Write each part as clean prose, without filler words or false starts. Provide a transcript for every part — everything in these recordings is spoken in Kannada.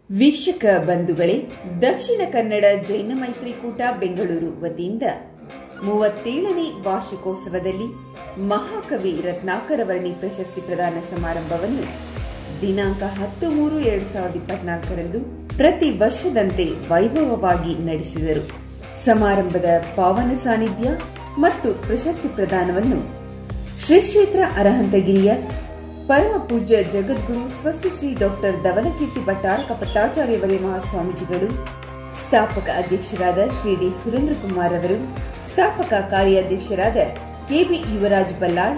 ವೀಕ್ಷಕ ಬಂಧುಗಳೇ, ದಕ್ಷಿಣ ಕನ್ನಡ ಜೈನ ಮೈತ್ರಿಕೂಟ ಬೆಂಗಳೂರು ವತಿಯಿಂದ 37ನೇ ವಾರ್ಷಿಕೋತ್ಸವದಲ್ಲಿ ಮಹಾಕವಿ ರತ್ನಾಕರವರ್ಣಿ ಪ್ರಶಸ್ತಿ ಪ್ರದಾನ ಸಮಾರಂಭವನ್ನು ದಿನಾಂಕ 10/3/2024 ಪ್ರತಿ ವರ್ಷದಂತೆ ವೈಭವವಾಗಿ ನಡೆಸಿದರು. ಸಮಾರಂಭದ ಪಾವನ ಸಾನ್ನಿಧ್ಯ ಮತ್ತು ಪ್ರಶಸ್ತಿ ಪ್ರದಾನವನ್ನು ಶ್ರೀ ಕ್ಷೇತ್ರ ಅರಹಂತಗಿರಿಯ ಪರಮ ಪೂಜ್ಯ ಜಗದ್ಗುರು ಸ್ವಸ್ತಿ ಶ್ರೀ ಡಾಕ್ಟರ್ ಧವಲಕೀರ್ತಿ ಭಟ್ಟಾರಕ ಪಟ್ಟಾಚಾರ್ಯವರೇ ಮಹಾಸ್ವಾಮೀಜಿಗಳು, ಸ್ಥಾಪಕ ಅಧ್ಯಕ್ಷರಾದ ಶ್ರೀ ಡಿ ಸುರೇಂದ್ರ ಕುಮಾರ್ ಅವರು, ಸ್ಥಾಪಕ ಕಾರ್ಯಾಧ್ಯಕ್ಷರಾದ ಕೆಬಿ ಯುವರಾಜ್ ಬಲ್ಲಾಳ್,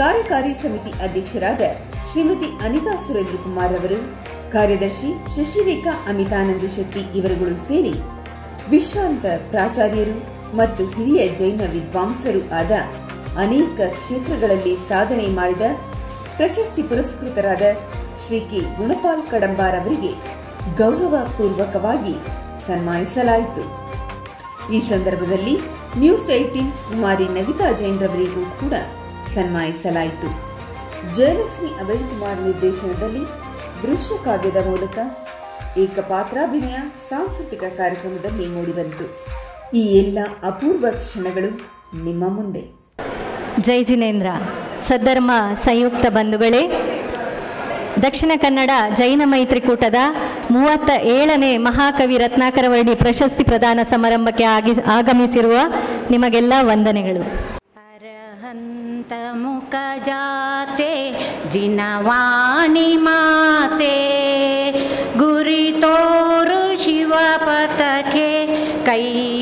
ಕಾರ್ಯಕಾರಿ ಸಮಿತಿ ಅಧ್ಯಕ್ಷರಾದ ಶ್ರೀಮತಿ ಅನಿತಾ ಸುರೇಂದ್ರ ಕುಮಾರ್ ಅವರು, ಕಾರ್ಯದರ್ಶಿ ಶಶಿರೇಖಾ ಅಮಿತಾನಂದ ಶೆಟ್ಟಿ ಇವರುಗಳು ಸೇರಿ ವಿಶ್ರಾಂತ ಪ್ರಾಚಾರ್ಯರು ಮತ್ತು ಹಿರಿಯ ಜೈನ ವಿದ್ವಾಂಸರು ಆದ ಅನೇಕ ಕ್ಷೇತ್ರಗಳಲ್ಲಿ ಸಾಧನೆ ಮಾಡಿದ ಪ್ರಶಸ್ತಿ ಪುರಸ್ಕೃತರಾದ ಶ್ರೀ ಕೆ ಗುಣಪಾಲ್ ಕಡಂಬಾರ್ ಅವರಿಗೆ ಗೌರವ ಪೂರ್ವಕವಾಗಿ ಸನ್ಮಾನಿಸಲಾಯಿತು. ಈ ಸಂದರ್ಭದಲ್ಲಿ ನ್ಯೂಸ್ 18 ಕುಮಾರಿ ನವಿತಾ ಜೈನ್ ರವರಿಗೂ ಕೂಡ ಸನ್ಮಾನಿಸಲಾಯಿತು. ಜಯಲಕ್ಷ್ಮಿ ಅಭಯ್ ಕುಮಾರ್ ನಿರ್ದೇಶನದಲ್ಲಿ ದೃಶ್ಯ ಕಾವ್ಯದ ಮೂಲಕ ಏಕಪಾತ್ರಾಭಿನಯ ಸಾಂಸ್ಕೃತಿಕ ಕಾರ್ಯಕ್ರಮದಲ್ಲಿ ಮೂಡಿಬಂತು. ಈ ಎಲ್ಲ ಅಪೂರ್ವ ಕ್ಷಣಗಳು ನಿಮ್ಮ ಮುಂದೆ. ಜೈ ಜಿನೇಂದ್ರ. ಸದ್ಧರ್ಮ ಸಂಯುಕ್ತ ಬಂಧುಗಳೇ, ದಕ್ಷಿಣ ಕನ್ನಡ ಜೈನ ಮೈತ್ರಿಕೂಟದ 37ನೇ ಮಹಾಕವಿ ರತ್ನಾಕರವರ್ಣಿ ಪ್ರಶಸ್ತಿ ಪ್ರದಾನ ಸಮಾರಂಭಕ್ಕೆ ಆಗಮಿಸಿರುವ ನಿಮಗೆಲ್ಲ ವಂದನೆಗಳು. ಅರಹಂತ ಮುಖ ಜಾತೆ ಜಿನವಾಣಿ ಮಾತೆ ಗುರಿ ತೋರು ಶಿವಪತಕೆ ಕೈವಲ್ಯದಾತೆ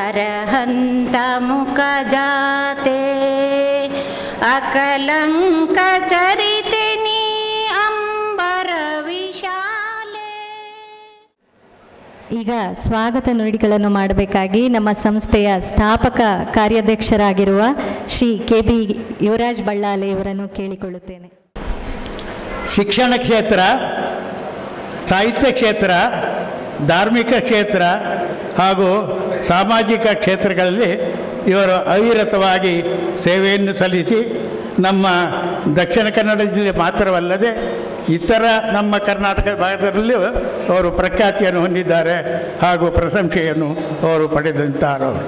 ಅರಹಂತ ಮುಖ ಜಾತೆ ಅಕಲಂಕ ಚರಿತೆ ನೀ ಅಂಬರ ವಿಶಾಲೆ. ಈಗ ಸ್ವಾಗತ ನುಡಿಗಳನ್ನು ಮಾಡಬೇಕಾಗಿ ನಮ್ಮ ಸಂಸ್ಥೆಯ ಸ್ಥಾಪಕ ಕಾರ್ಯಾಧ್ಯಕ್ಷರಾಗಿರುವ ಶ್ರೀ ಕೆಬಿ ಯುವರಾಜ್ ಬಳ್ಳಾಲೆ ಇವರನ್ನು ಕೇಳಿಕೊಳ್ಳುತ್ತೇನೆ. ಶಿಕ್ಷಣ ಕ್ಷೇತ್ರ, ಸಾಹಿತ್ಯ ಕ್ಷೇತ್ರ, ಧಾರ್ಮಿಕ ಕ್ಷೇತ್ರ ಹಾಗೂ ಸಾಮಾಜಿಕ ಕ್ಷೇತ್ರಗಳಲ್ಲಿ ಇವರು ಅವಿರತವಾಗಿ ಸೇವೆಯನ್ನು ಸಲ್ಲಿಸಿ ನಮ್ಮ ದಕ್ಷಿಣ ಕನ್ನಡ ಜಿಲ್ಲೆ ಮಾತ್ರವಲ್ಲದೆ ಇತರ ನಮ್ಮ ಕರ್ನಾಟಕ ಭಾಗದಲ್ಲಿಯೂ ಅವರು ಪ್ರಖ್ಯಾತಿಯನ್ನು ಹೊಂದಿದ್ದಾರೆ ಹಾಗೂ ಪ್ರಶಂಸೆಯನ್ನು ಅವರು ಪಡೆದಂತಾರವರು.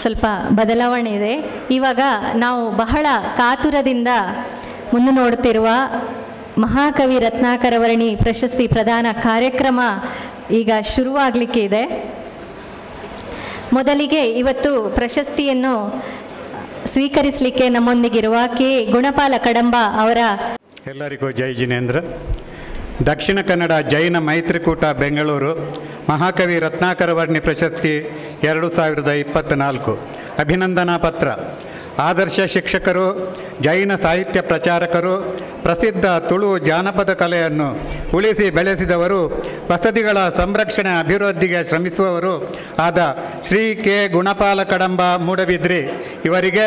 ಸ್ವಲ್ಪ ಬದಲಾವಣೆ ಇದೆ. ಇವಾಗ ನಾವು ಬಹಳ ಕಾತುರದಿಂದ ಮುಂದೆ ನೋಡುತ್ತಿರುವ ಮಹಾಕವಿ ರತ್ನಾಕರವರ್ಣಿ ಪ್ರಶಸ್ತಿ ಪ್ರದಾನ ಕಾರ್ಯಕ್ರಮ ಈಗ ಶುರುವಾಗಲಿಕ್ಕೆ ಇದೆ. ಮೊದಲಿಗೆ ಇವತ್ತು ಪ್ರಶಸ್ತಿಯನ್ನು ಸ್ವೀಕರಿಸಲಿಕ್ಕೆ ನಮ್ಮೊಂದಿಗಿರುವ ಕೆ ಗುಣಪಾಲ ಕಡಂಬ ಅವರ ಎಲ್ಲರಿಗೂ ಜೈ ಜಿನೇಂದ್ರ. ದಕ್ಷಿಣ ಕನ್ನಡ ಜೈನ ಮೈತ್ರಿಕೂಟ ಬೆಂಗಳೂರು ಮಹಾಕವಿ ರತ್ನಾಕರವರ್ಣಿ ಪ್ರಶಸ್ತಿ 2024 ಅಭಿನಂದನಾ ಪತ್ರ. ಆದರ್ಶ ಶಿಕ್ಷಕರು, ಜೈನ ಸಾಹಿತ್ಯ ಪ್ರಚಾರಕರು, ಪ್ರಸಿದ್ಧ ತುಳು ಜಾನಪದ ಕಲೆಯನ್ನು ಉಳಿಸಿ ಬೆಳೆಸಿದವರು, ವಸತಿಗಳ ಸಂರಕ್ಷಣೆ ಅಭಿವೃದ್ಧಿಗೆ ಶ್ರಮಿಸುವವರು ಆದ ಶ್ರೀ ಕೆ ಗುಣಪಾಲ ಕಡಂಬ ಮೂಡಬಿದ್ರಿ ಇವರಿಗೆ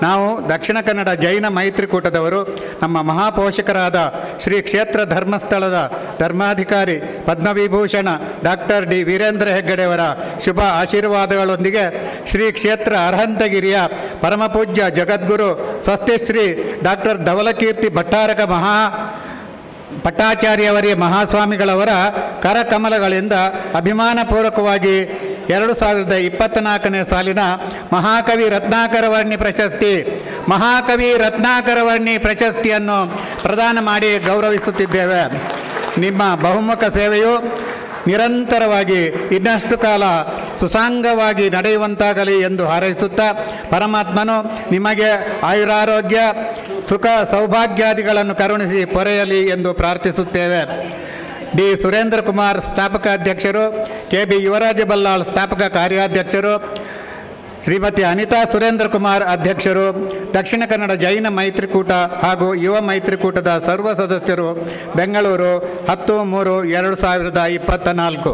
ನಾವು ದಕ್ಷಿಣ ಕನ್ನಡ ಜೈನ ಮೈತ್ರಿಕೂಟದವರು ನಮ್ಮ ಮಹಾಪೋಷಕರಾದ ಶ್ರೀ ಕ್ಷೇತ್ರ ಧರ್ಮಸ್ಥಳದ ಧರ್ಮಾಧಿಕಾರಿ ಪದ್ಮವಿಭೂಷಣ ಡಾಕ್ಟರ್ ಡಿ ವೀರೇಂದ್ರ ಹೆಗ್ಗಡೆಯವರ ಶುಭ ಆಶೀರ್ವಾದಗಳೊಂದಿಗೆ ಶ್ರೀ ಕ್ಷೇತ್ರ ಅರಹಂತಗಿರಿಯ ಪರಮಪೂಜ್ಯ ಜಗದ್ಗುರು ಸ್ವಸ್ತಿ ಶ್ರೀ ಡಾಕ್ಟರ್ ಧವಲಕೀರ್ತಿ ಭಟ್ಟಾರಕ ಪಟ್ಟಾಚಾರ್ಯವರೇ ಮಹಾಸ್ವಾಮಿಗಳವರ ಕರಕಮಲಗಳಿಂದ ಅಭಿಮಾನಪೂರ್ವಕವಾಗಿ 2024ನೇ ಸಾಲಿನ ಮಹಾಕವಿ ರತ್ನಾಕರವರ್ಣಿ ಪ್ರಶಸ್ತಿಯನ್ನು ಪ್ರದಾನ ಮಾಡಿ ಗೌರವಿಸುತ್ತಿದ್ದೇವೆ. ನಿಮ್ಮ ಬಹುಮುಖ ಸೇವೆಯು ನಿರಂತರವಾಗಿ ಇನ್ನಷ್ಟು ಕಾಲ ಸುಸಾಂಗವಾಗಿ ನಡೆಯುವಂತಾಗಲಿ ಎಂದು ಹಾರೈಸುತ್ತಾ ಪರಮಾತ್ಮನು ನಿಮಗೆ ಆಯುರಾರೋಗ್ಯ ಸುಖ ಸೌಭಾಗ್ಯಾದಿಗಳನ್ನು ಕರುಣಿಸಿ ಪೊರೆಯಲಿ ಎಂದು ಪ್ರಾರ್ಥಿಸುತ್ತೇವೆ. ಡಿ ಸುರೇಂದ್ರ ಕುಮಾರ್ ಸ್ಥಾಪಕ ಅಧ್ಯಕ್ಷರು, ಕೆ ಬಿ ಯುವರಾಜ ಬಲ್ಲಾಳ್ ಸ್ಥಾಪಕ ಕಾರ್ಯಾಧ್ಯಕ್ಷರು, ಶ್ರೀಮತಿ ಅನಿತಾ ಸುರೇಂದ್ರ ಕುಮಾರ್ ಅಧ್ಯಕ್ಷರು, ದಕ್ಷಿಣ ಕನ್ನಡ ಜೈನ ಮೈತ್ರಿಕೂಟ ಹಾಗೂ ಯುವ ಮೈತ್ರಿಕೂಟದ ಸರ್ವ ಸದಸ್ಯರು, ಬೆಂಗಳೂರು 10/3/2024.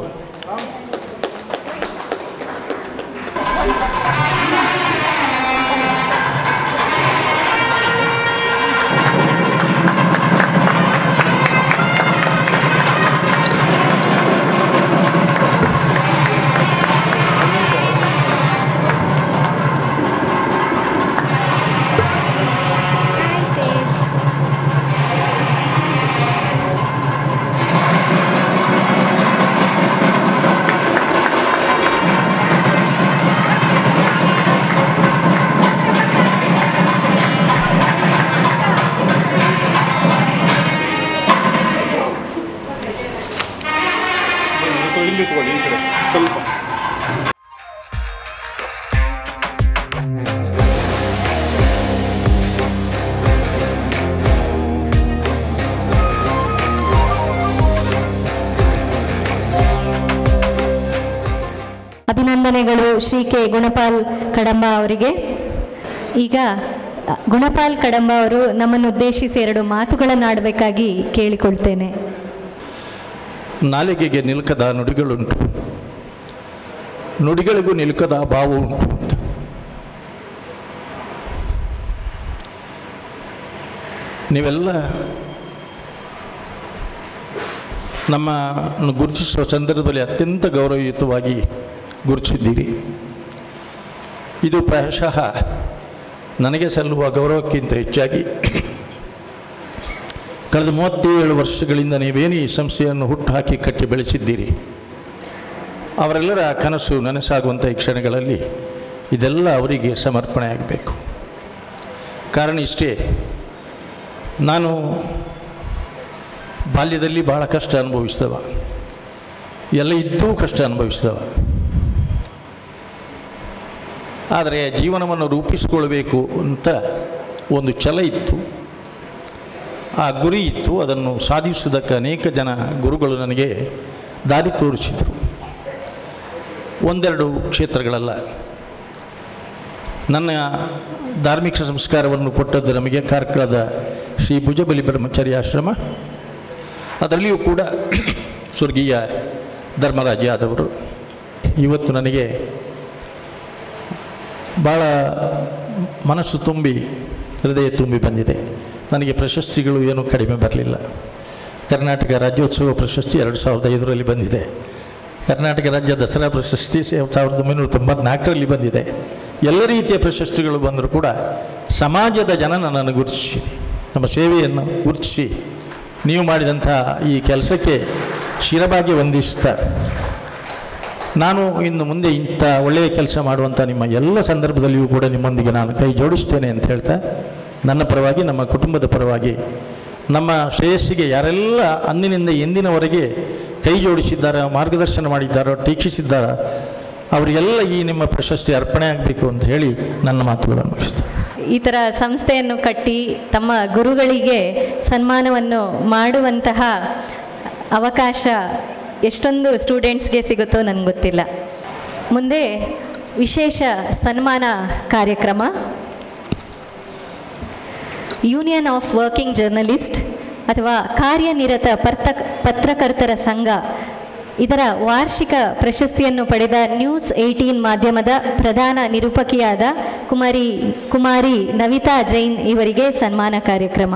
ಅಭಿನಂದನೆಗಳು ಶ್ರೀ ಕೆ ಗುಣಪಾಲ್ ಕಡಂಬ ಅವರಿಗೆ. ಈಗ ಗುಣಪಾಲ್ ಕಡಂಬ ಅವರು ನಮ್ಮನ್ನು ಉದ್ದೇಶಿಸಿ 2 ಮಾತುಗಳನ್ನಾಡಬೇಕಾಗಿ ಕೇಳಿಕೊಳ್ತೇನೆ. ನಾಲಿಗೆಗೆ ನಿಲುಕದ ನುಡಿಗಳುಂಟು, ನುಡಿಗಳಿಗೂ ನಿಲುಕದ ಭಾವ ಉಂಟು ಅಂತ. ನೀವೆಲ್ಲ ನಮ್ಮನ್ನು ಗುರುತಿಸುವ ಸಂದರ್ಭದಲ್ಲಿ ಅತ್ಯಂತ ಗೌರವಯುತವಾಗಿ ಗುರುತಿಸಿದ್ದೀರಿ. ಇದು ಪ್ರಾಯಶಃ ನನಗೆ ಸಲ್ಲುವ ಗೌರವಕ್ಕಿಂತ ಹೆಚ್ಚಾಗಿ ಕಳೆದ 37 ವರ್ಷಗಳಿಂದ ನೀವೇನು ಈ ಸಂಸ್ಥೆಯನ್ನು ಹುಟ್ಟುಹಾಕಿ ಕಟ್ಟಿ ಬೆಳೆಸಿದ್ದೀರಿ, ಅವರೆಲ್ಲರ ಕನಸು ನನಸಾಗುವಂಥ ಈ ಕ್ಷಣಗಳಲ್ಲಿ ಇದೆಲ್ಲ ಅವರಿಗೆ ಸಮರ್ಪಣೆ ಆಗಬೇಕು. ಕಾರಣ ಇಷ್ಟೇ, ನಾನು ಬಾಲ್ಯದಲ್ಲಿ ಭಾಳ ಕಷ್ಟ ಅನುಭವಿಸಿದವ, ಎಲ್ಲ ಇದ್ದೂ ಕಷ್ಟ ಅನುಭವಿಸಿದವ. ಆದರೆ ಜೀವನವನ್ನು ರೂಪಿಸಿಕೊಳ್ಬೇಕು ಅಂತ ಒಂದು ಛಲ ಇತ್ತು, ಆ ಗುರಿ ಇತ್ತು. ಅದನ್ನು ಸಾಧಿಸುವುದಕ್ಕೆ ಅನೇಕ ಜನ ಗುರುಗಳು ನನಗೆ ದಾರಿ ತೋರಿಸಿದರು. 1-2 ಕ್ಷೇತ್ರಗಳಲ್ಲ. ನನ್ನ ಧಾರ್ಮಿಕ ಸಂಸ್ಕಾರವನ್ನು ಕೊಟ್ಟದ್ದು ನಮಗೆ ಕಾರ್ಕಳದ ಶ್ರೀ ಭುಜಬಲಿ ಬ್ರಹ್ಮಚರ್ಯ ಆಶ್ರಮ. ಅದರಲ್ಲಿಯೂ ಕೂಡ ಸ್ವರ್ಗೀಯ ಧರ್ಮರಾಜ ಆದವರು. ಇವತ್ತು ನನಗೆ ಭಾಳ ಮನಸ್ಸು ತುಂಬಿ ಹೃದಯ ತುಂಬಿ ಬಂದಿದೆ. ನನಗೆ ಪ್ರಶಸ್ತಿಗಳು ಏನೂ ಕಡಿಮೆ ಬರಲಿಲ್ಲ. ಕರ್ನಾಟಕ ರಾಜ್ಯೋತ್ಸವ ಪ್ರಶಸ್ತಿ 2005ರಲ್ಲಿ ಬಂದಿದೆ. ಕರ್ನಾಟಕ ರಾಜ್ಯ ದಸರಾ ಪ್ರಶಸ್ತಿ 1994ರಲ್ಲಿ ಬಂದಿದೆ. ಎಲ್ಲ ರೀತಿಯ ಪ್ರಶಸ್ತಿಗಳು ಬಂದರೂ ಕೂಡ ಸಮಾಜದ ಜನ ನನ್ನನ್ನು ಗುರುತಿಸಿ, ನಮ್ಮ ಸೇವೆಯನ್ನು ಗುರುತಿಸಿ, ನೀವು ಮಾಡಿದಂಥ ಈ ಕೆಲಸಕ್ಕೆ ಶಿರಬಾಗಿ ವಂದಿಸ್ತಾರೆ. ನಾನು ಇನ್ನು ಮುಂದೆ ಇಂಥ ಒಳ್ಳೆಯ ಕೆಲಸ ಮಾಡುವಂಥ ನಿಮ್ಮ ಎಲ್ಲ ಸಂದರ್ಭದಲ್ಲಿಯೂ ಕೂಡ ನಿಮ್ಮೊಂದಿಗೆ ನಾನು ಕೈ ಜೋಡಿಸ್ತೇನೆ ಅಂತ ಹೇಳ್ತಾ, ನನ್ನ ಪರವಾಗಿ, ನಮ್ಮ ಕುಟುಂಬದ ಪರವಾಗಿ, ನಮ್ಮ ಶ್ರೇಯಸ್ಸಿಗೆ ಯಾರೆಲ್ಲ ಅಂದಿನಿಂದ ಎಂದಿನವರೆಗೆ ಕೈ ಜೋಡಿಸಿದ್ದಾರೋ, ಮಾರ್ಗದರ್ಶನ ಮಾಡಿದ್ದಾರೋ, ಟೀಕ್ಷಿಸಿದ್ದಾರೋ ಅವರಿಗೆಲ್ಲ ಈ ನಿಮ್ಮ ಪ್ರಶಸ್ತಿ ಅರ್ಪಣೆ ಆಗಬೇಕು ಅಂತ ಹೇಳಿ ನನ್ನ ಮಾತುಗಳನ್ನು ಮುಗಿಸ್ತೇನೆ. ಈ ಥರ ಸಂಸ್ಥೆಯನ್ನು ಕಟ್ಟಿ ತಮ್ಮ ಗುರುಗಳಿಗೆ ಸನ್ಮಾನವನ್ನು ಮಾಡುವಂತಹ ಅವಕಾಶ ಎಷ್ಟೊಂದು ಸ್ಟೂಡೆಂಟ್ಸ್ಗೆ ಸಿಗುತ್ತೋ ನನಗೆ ಗೊತ್ತಿಲ್ಲ. ಮುಂದೆ ವಿಶೇಷ ಸನ್ಮಾನ ಕಾರ್ಯಕ್ರಮ. ಯೂನಿಯನ್ ಆಫ್ ವರ್ಕಿಂಗ್ ಜರ್ನಲಿಸ್ಟ್ ಅಥವಾ ಕಾರ್ಯನಿರತ ಪತ್ರಕರ್ತರ ಸಂಘ ಇದರ ವಾರ್ಷಿಕ ಪ್ರಶಸ್ತಿಯನ್ನು ಪಡೆದ ನ್ಯೂಸ್ 18 ಮಾಧ್ಯಮದ ಪ್ರಧಾನ ನಿರೂಪಕಿಯಾದ ಕುಮಾರಿ ನವಿತಾ ಜೈನ್ ಇವರಿಗೆ ಸನ್ಮಾನ ಕಾರ್ಯಕ್ರಮ.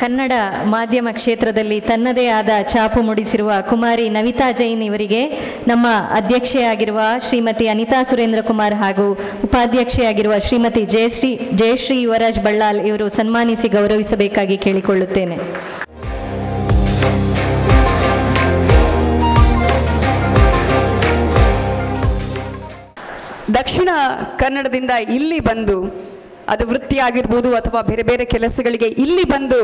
ಕನ್ನಡ ಮಾಧ್ಯಮ ಕ್ಷೇತ್ರದಲ್ಲಿ ತನ್ನದೇ ಆದ ಛಾಪು ಮೂಡಿಸಿರುವ ಕುಮಾರಿ ನವಿತಾ ಜೈನ್ ಇವರಿಗೆ ನಮ್ಮ ಅಧ್ಯಕ್ಷೆಯಾಗಿರುವ ಶ್ರೀಮತಿ ಅನಿತಾ ಸುರೇಂದ್ರ ಕುಮಾರ್ ಹಾಗೂ ಉಪಾಧ್ಯಕ್ಷೆಯಾಗಿರುವ ಶ್ರೀಮತಿ ಜಯಶ್ರೀ ಯುವರಾಜ್ ಬಳ್ಳಾಲ್ ಇವರು ಸನ್ಮಾನಿಸಿ ಗೌರವಿಸಬೇಕಾಗಿ ಕೇಳಿಕೊಳ್ಳುತ್ತೇನೆ. ದಕ್ಷಿಣ ಕನ್ನಡದಿಂದ ಇಲ್ಲಿ ಬಂದು, ಅದು ವೃತ್ತಿ ಆಗಿರ್ಬೋದು ಅಥವಾ ಬೇರೆ ಬೇರೆ ಕೆಲಸಗಳಿಗೆ ಇಲ್ಲಿ ಬಂದು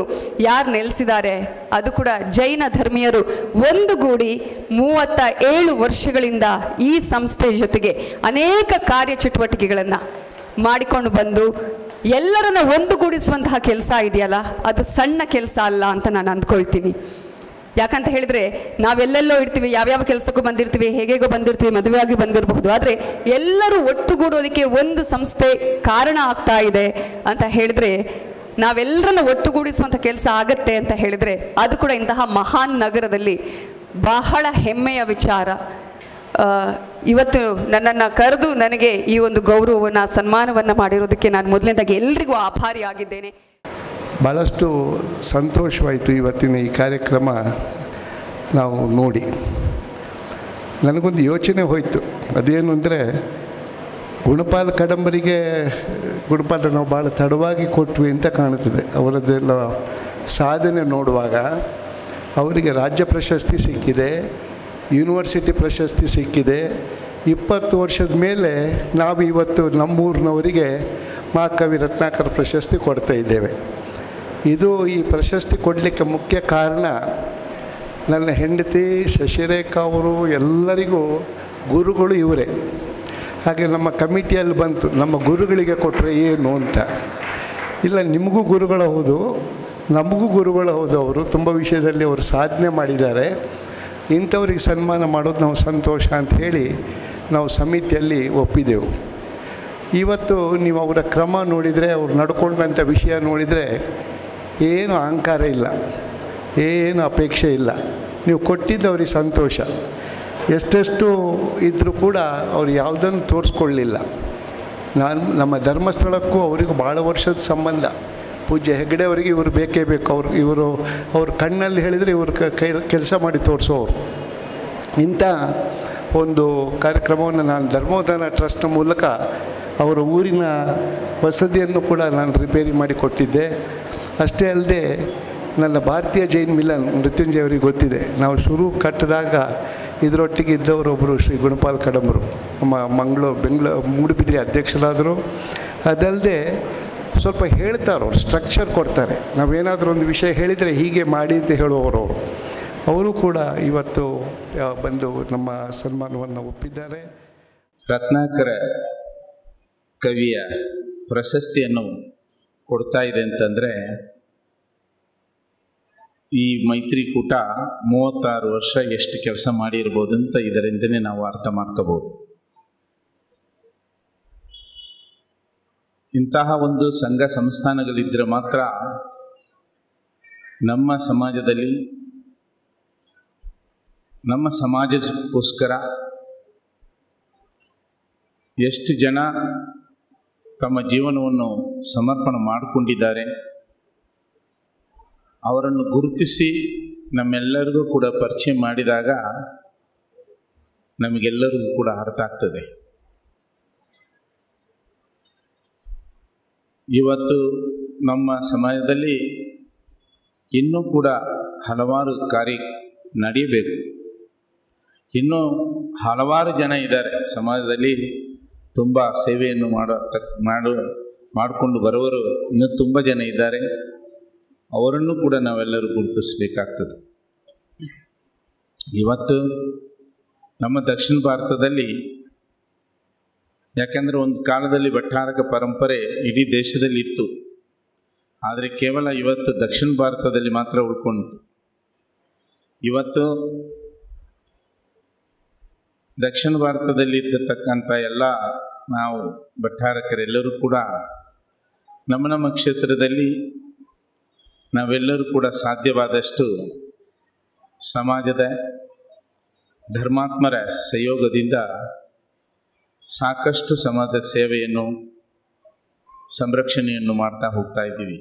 ಯಾರು ನೆಲೆಸಿದ್ದಾರೆ, ಅದು ಕೂಡ ಜೈನ ಧರ್ಮೀಯರು ಒಂದುಗೂಡಿ 37 ವರ್ಷಗಳಿಂದ ಈ ಸಂಸ್ಥೆ ಜೊತೆಗೆ ಅನೇಕ ಕಾರ್ಯಚಟುವಟಿಕೆಗಳನ್ನು ಮಾಡಿಕೊಂಡು ಬಂದು ಎಲ್ಲರನ್ನ ಒಂದುಗೂಡಿಸುವಂತಹ ಕೆಲಸ ಇದೆಯಲ್ಲ, ಅದು ಸಣ್ಣ ಕೆಲಸ ಅಲ್ಲ ಅಂತ ನಾನು ಅಂದ್ಕೊಳ್ತೀನಿ. ಯಾಕಂತ ಹೇಳಿದರೆ ನಾವೆಲ್ಲೆಲ್ಲೋ ಇರ್ತೀವಿ, ಯಾವ್ಯಾವ ಕೆಲಸಕ್ಕೂ ಬಂದಿರ್ತೀವಿ, ಹೇಗೇಗೋ ಬಂದಿರ್ತೀವಿ, ಮದುವೆಯಾಗಿ ಬಂದಿರಬಹುದು. ಆದರೆ ಎಲ್ಲರೂ ಒಟ್ಟುಗೂಡೋದಕ್ಕೆ ಒಂದು ಸಂಸ್ಥೆ ಕಾರಣ ಆಗ್ತಾ ಇದೆ ಅಂತ ಹೇಳಿದ್ರೆ, ನಾವೆಲ್ಲರನ್ನ ಒಟ್ಟುಗೂಡಿಸುವಂಥ ಕೆಲಸ ಆಗತ್ತೆ ಅಂತ ಹೇಳಿದರೆ ಅದು ಕೂಡ ಇಂತಹ ಮಹಾನ್ ನಗರದಲ್ಲಿ ಬಹಳ ಹೆಮ್ಮೆಯ ವಿಚಾರ. ಇವತ್ತು ನನ್ನನ್ನು ಕರೆದು ನನಗೆ ಈ ಒಂದು ಗೌರವವನ್ನು, ಸನ್ಮಾನವನ್ನು ಮಾಡಿರೋದಕ್ಕೆ ನಾನು ಮೊದಲನೇದಾಗಿ ಎಲ್ರಿಗೂ ಆಭಾರಿಯಾಗಿದ್ದೇನೆ. ಭಾಳಷ್ಟು ಸಂತೋಷವಾಯಿತು ಇವತ್ತಿನ ಈ ಕಾರ್ಯಕ್ರಮ ನಾವು ನೋಡಿ. ನನಗೊಂದು ಯೋಚನೆ ಹೋಯಿತು. ಅದೇನು ಅಂದರೆ, ಗುಣಪಾಲ್ ಕಡಂಬರಿಗೆ ಗುಣಪಾಲ ನಾವು ಭಾಳ ತಡವಾಗಿ ಕೊಟ್ವಿ ಅಂತ ಕಾಣುತ್ತದೆ. ಅವರದ್ದೆಲ್ಲ ಸಾಧನೆ ನೋಡುವಾಗ ಅವರಿಗೆ ರಾಜ್ಯ ಪ್ರಶಸ್ತಿ ಸಿಕ್ಕಿದೆ, ಯೂನಿವರ್ಸಿಟಿ ಪ್ರಶಸ್ತಿ ಸಿಕ್ಕಿದೆ. 20 ವರ್ಷದ ಮೇಲೆ ನಾವು ಇವತ್ತು ನಮ್ಮೂರಿನವರಿಗೆ ಮಹಾಕವಿ ರತ್ನಾಕರ್ ಪ್ರಶಸ್ತಿ ಕೊಡ್ತಾ ಇದ್ದೇವೆ. ಇದು ಈ ಪ್ರಶಸ್ತಿ ಕೊಡಲಿಕ್ಕೆ ಮುಖ್ಯ ಕಾರಣ ನನ್ನ ಹೆಂಡತಿ ಶಶಿರೇಖಾ ಅವರು. ಎಲ್ಲರಿಗೂ ಗುರುಗಳು ಇವರೇ. ಹಾಗೆ ನಮ್ಮ ಕಮಿಟಿಯಲ್ಲಿ ಬಂತು, ನಮ್ಮ ಗುರುಗಳಿಗೆ ಕೊಟ್ಟರೆ ಏನು ಅಂತ. ಇಲ್ಲ, ನಿಮಗೂ ಗುರುಗಳು ಹೌದು, ನಮಗೂ ಗುರುಗಳು ಹೌದು. ಅವರು ತುಂಬ ವಿಷಯದಲ್ಲಿ ಅವರು ಸಾಧನೆ ಮಾಡಿದ್ದಾರೆ. ಇಂಥವ್ರಿಗೆ ಸನ್ಮಾನ ಮಾಡೋದು ನಾವು ಸಂತೋಷ ಅಂತ ಹೇಳಿ ನಾವು ಸಮಿತಿಯಲ್ಲಿ ಒಪ್ಪಿದೆವು. ಇವತ್ತು ನೀವು ಅವರ ಕ್ರಮ ನೋಡಿದರೆ, ಅವ್ರು ನಡ್ಕೊಂಡಂಥ ವಿಷಯ ನೋಡಿದರೆ ಏನು ಅಹಂಕಾರ ಇಲ್ಲ, ಏನು ಅಪೇಕ್ಷೆ ಇಲ್ಲ. ನೀವು ಕೊಟ್ಟಿದ್ದು ಅವ್ರಿಗೆ ಸಂತೋಷ. ಎಷ್ಟೆಷ್ಟು ಇದ್ದರೂ ಕೂಡ ಅವ್ರು ಯಾವುದನ್ನು ತೋರಿಸ್ಕೊಳ್ಳಿಲ್ಲ. ನಮ್ಮ ಧರ್ಮಸ್ಥಳಕ್ಕೂ ಅವರಿಗೂ ಭಾಳ ವರ್ಷದ ಸಂಬಂಧ. ಪೂಜ್ಯ ಹೆಗ್ಗಡೆ ಅವರಿಗೆ ಇವರು ಬೇಕೇ ಬೇಕು. ಅವ್ರ ಕಣ್ಣಲ್ಲಿ ಹೇಳಿದರೆ ಇವರು ಕೆಲಸ ಮಾಡಿ ತೋರಿಸೋರು. ಇಂಥ ಒಂದು ಕಾರ್ಯಕ್ರಮವನ್ನು ನಾನು ಧರ್ಮೋದ್ಧಾನ ಟ್ರಸ್ಟ್ನ ಮೂಲಕ ಅವರ ಊರಿನ ವಸತಿಯನ್ನು ಕೂಡ ನಾನು ರಿಪೇರಿ ಮಾಡಿ ಕೊಟ್ಟಿದ್ದೆ. ಅಷ್ಟೇ ಅಲ್ಲದೆ ನನ್ನ ಭಾರತೀಯ ಜೈನ್ ಮಿಲನ್ ಮೃತ್ಯುಂಜಯ ಅವರಿಗೆ ಗೊತ್ತಿದೆ. ನಾವು ಶುರು ಕಟ್ಟಿದಾಗ ಇದರೊಟ್ಟಿಗೆ ಇದ್ದವರೊಬ್ಬರು ಶ್ರೀ ಗುಣಪಾಲ್ ಕಡಂಬರು ಬೆಂಗಳೂರು ಮೂಡುಬಿದಿರೆ ಅಧ್ಯಕ್ಷರಾದರು. ಅದಲ್ಲದೆ ಸ್ವಲ್ಪ ಹೇಳ್ತಾರೆ, ಅವ್ರು ಸ್ಟ್ರಕ್ಚರ್ ಕೊಡ್ತಾರೆ. ನಾವೇನಾದರೂ ಒಂದು ವಿಷಯ ಹೇಳಿದರೆ ಹೀಗೆ ಮಾಡಿ ಅಂತ ಹೇಳುವವರು ಅವರು ಕೂಡ ಇವತ್ತು ಬಂದು ನಮ್ಮ ಸನ್ಮಾನವನ್ನು ಒಪ್ಪಿದ್ದಾರೆ. ರತ್ನಾಕರ ಕವಿಯ ಪ್ರಶಸ್ತಿಯನ್ನು ಕೊಡ್ತಾ ಇದೆ ಅಂತಂದರೆ ಈ ಮೈತ್ರಿಕೂಟ 36 ವರ್ಷ ಎಷ್ಟು ಕೆಲಸ ಮಾಡಿರ್ಬೋದು ಅಂತ ಇದರಿಂದನೇ ನಾವು ಅರ್ಥ ಮಾಡ್ಕೋಬೋದು. ಇಂತಹ ಒಂದು ಸಂಘ ಸಂಸ್ಥಾನಗಳಿದ್ದರೆ ಮಾತ್ರ ನಮ್ಮ ಸಮಾಜದಲ್ಲಿ ನಮ್ಮ ಸಮಾಜಕ್ಕೋಸ್ಕರ ಎಷ್ಟು ಜನ ತಮ್ಮ ಜೀವನವನ್ನು ಸಮರ್ಪಣೆ ಮಾಡಿಕೊಂಡಿದ್ದಾರೆ ಅವರನ್ನು ಗುರುತಿಸಿ ನಮ್ಮೆಲ್ಲರಿಗೂ ಕೂಡ ಪರಿಚಯ ಮಾಡಿದಾಗ ನಮಗೆಲ್ಲರಿಗೂ ಕೂಡ ಅರ್ಥ ಆಗ್ತದೆ. ಇವತ್ತು ನಮ್ಮ ಸಮಾಜದಲ್ಲಿ ಇನ್ನೂ ಕೂಡ ಹಲವಾರು ಕಾರ್ಯ ನಡೆಯಬೇಕು. ಇನ್ನೂ ಹಲವಾರು ಜನ ಇದ್ದಾರೆ ಸಮಾಜದಲ್ಲಿ, ತುಂಬ ಸೇವೆಯನ್ನು ಮಾಡಿಕೊಂಡು ಬರುವವರು ಇನ್ನೂ ತುಂಬ ಜನ ಇದ್ದಾರೆ. ಅವರನ್ನು ಕೂಡ ನಾವೆಲ್ಲರೂ ಗುರುತಿಸಬೇಕಾಗ್ತದೆ. ಇವತ್ತು ನಮ್ಮ ದಕ್ಷಿಣ ಭಾರತದಲ್ಲಿ, ಯಾಕೆಂದರೆ ಒಂದು ಕಾಲದಲ್ಲಿ ಭಟ್ಟಾರಕ ಪರಂಪರೆ ಇಡೀ ದೇಶದಲ್ಲಿ ಇತ್ತು, ಆದರೆ ಕೇವಲ ಇವತ್ತು ದಕ್ಷಿಣ ಭಾರತದಲ್ಲಿ ಮಾತ್ರ ಉಳ್ಕೊಂಡಿತು. ಇವತ್ತು ದಕ್ಷಿಣ ಭಾರತದಲ್ಲಿ ಇದ್ದತಕ್ಕಂಥ ಎಲ್ಲ ನಾವು ಭಟ್ಟಾರಕರೆಲ್ಲರೂ ಕೂಡ ನಮ್ಮ ಕ್ಷೇತ್ರದಲ್ಲಿ ನಾವೆಲ್ಲರೂ ಕೂಡ ಸಾಧ್ಯವಾದಷ್ಟು ಸಮಾಜದ ಧರ್ಮಾತ್ಮರ ಸಹಯೋಗದಿಂದ ಸಾಕಷ್ಟು ಸಮಾಜ ಸೇವೆಯನ್ನು ಸಂರಕ್ಷಣೆಯನ್ನು ಮಾಡ್ತಾ ಹೋಗ್ತಾ ಇದ್ದೀವಿ.